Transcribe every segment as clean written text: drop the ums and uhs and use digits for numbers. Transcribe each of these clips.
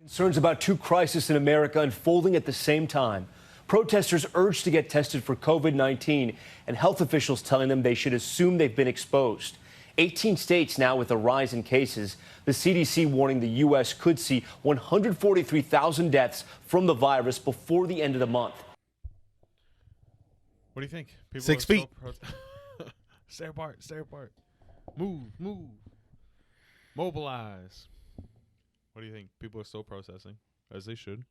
Concerns about two crises in America unfolding at the same time. Protesters urged to get tested for COVID-19 and health officials telling them they should assume they've been exposed. 18 states now with a rise in cases. The CDC warning the U.S. could see 143,000 deaths from the virus before the end of the month. What do you think? People 6 feet. Stay apart. Stay apart. Move. Mobilize. What do you think? People are still protesting, as they should.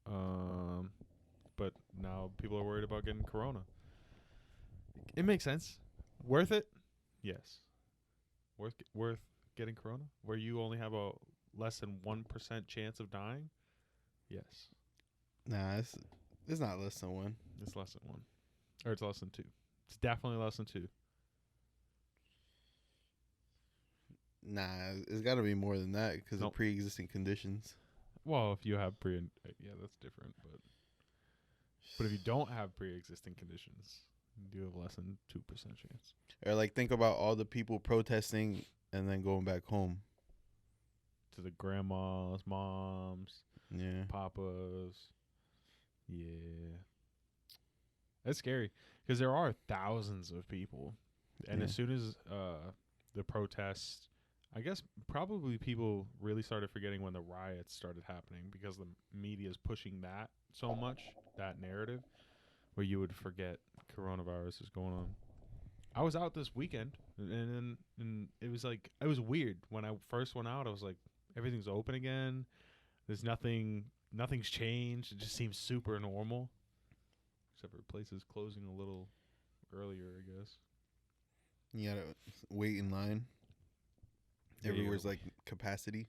But now people are worried about getting corona. It makes sense. Worth it? Yes. Worth getting corona? Where you only have a less than 1% chance of dying? Yes. Nah, it's not less than 1. It's less than 1. Or it's less than 2. It's definitely less than 2. Nah, it's got to be more than that because of pre-existing conditions. Well, if you have yeah, that's different. But if you don't have pre-existing conditions, you do have less than 2% chance. Or like think about all the people protesting and then going back home. To the grandmas, moms, papas. Yeah. That's scary because there are thousands of people. And as soon as the protests, I guess probably people really started forgetting when the riots started happening because the media is pushing that so much, that narrative, where you would forget coronavirus is going on. I was out this weekend, and it was like, it was weird. When I first went out, I was like, everything's open again. There's nothing's changed. It just seems super normal. Except for places closing a little earlier, I guess. You gotta wait in line. Everywhere's like capacity.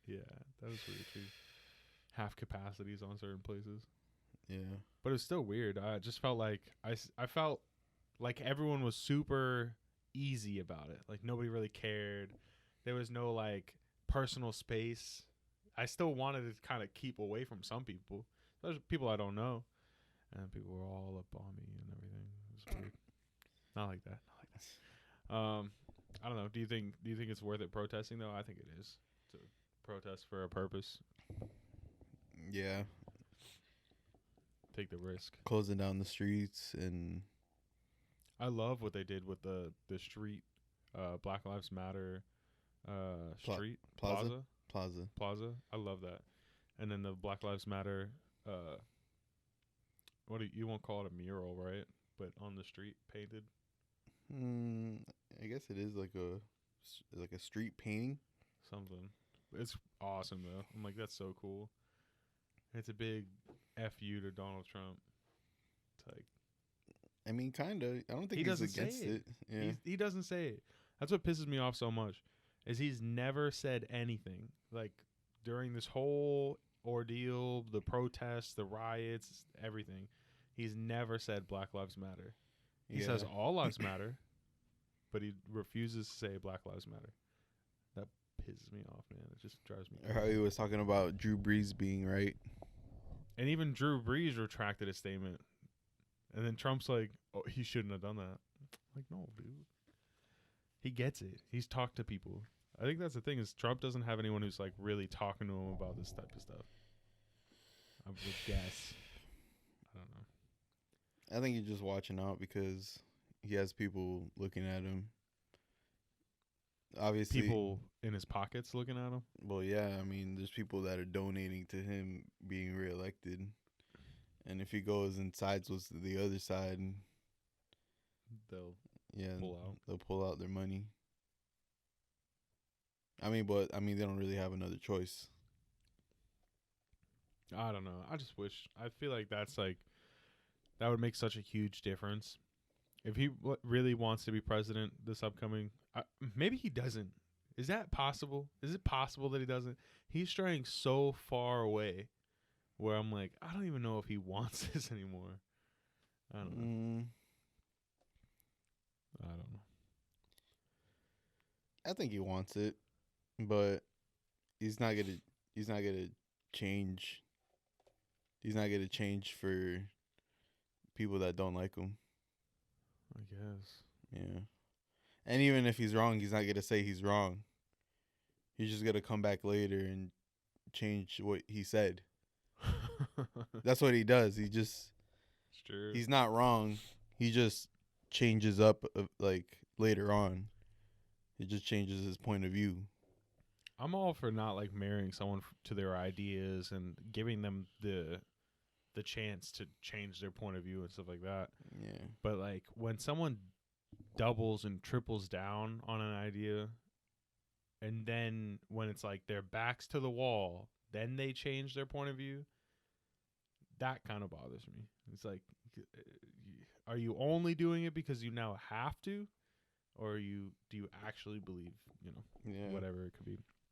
Yeah, that was weird too. Half capacities on certain places. Yeah. But it was still weird. I just felt like I felt like everyone was super easy about it. Like nobody really cared. There was no like personal space. I still wanted to kind of keep away from some people. There's people I don't know. And people were all up on me and everything. It was weird. Not like that. I don't know. Do you think it's worth it protesting though? I think it is. To protest for a purpose. Yeah. Take the risk. Closing down the streets and I love what they did with the street Black Lives Matter street Plaza. I love that. And then the Black Lives Matter you won't call it a mural, right? But on the street painted. I guess it is like a street painting. Something. It's awesome though. I'm like, that's so cool. It's a big F*** to Donald Trump. It's like, I mean, kind of. I don't think he's against it. Yeah. He doesn't say it. That's what pisses me off so much. Is he's never said anything like during this whole ordeal, the protests, the riots, everything. He's never said Black Lives Matter. He says all lives matter, but he refuses to say Black Lives Matter. That pisses me off, man. It just drives me crazy. How he was talking about Drew Brees being right. And even Drew Brees retracted his statement. And then Trump's like, oh, he shouldn't have done that. I'm like, no, dude. He gets it. He's talked to people. I think that's the thing is Trump doesn't have anyone who's like really talking to him about this type of stuff. I would guess. I don't know. I think he's just watching out because he has people looking at him. Obviously, people in his pockets looking at him. Well, yeah. I mean, there's people that are donating to him being reelected, and if he goes and sides with the other side, they'll pull out. They'll pull out their money. I mean, they don't really have another choice. I don't know. I just wish. I feel like that's like. That would make such a huge difference. If he really wants to be president this upcoming, maybe he doesn't. Is that possible? Is it possible that he doesn't? He's straying so far away where I'm like, I don't even know if he wants this anymore. I don't know. I don't know. I think he wants it, but he's not gonna change. He's not gonna change for people that don't like him. I guess. Yeah. And even if he's wrong, he's not going to say he's wrong. He's just going to come back later and change what he said. That's what he does. He's not wrong. He just changes up like later on. It just changes his point of view. I'm all for not like marrying someone to their ideas and giving them the chance to change their point of view and stuff like that. Yeah. But like when someone doubles and triples down on an idea, and then when it's like their backs to the wall, then they change their point of view, that kind of bothers me. It's like, are you only doing it because you now have to, or do you actually believe, whatever it could be?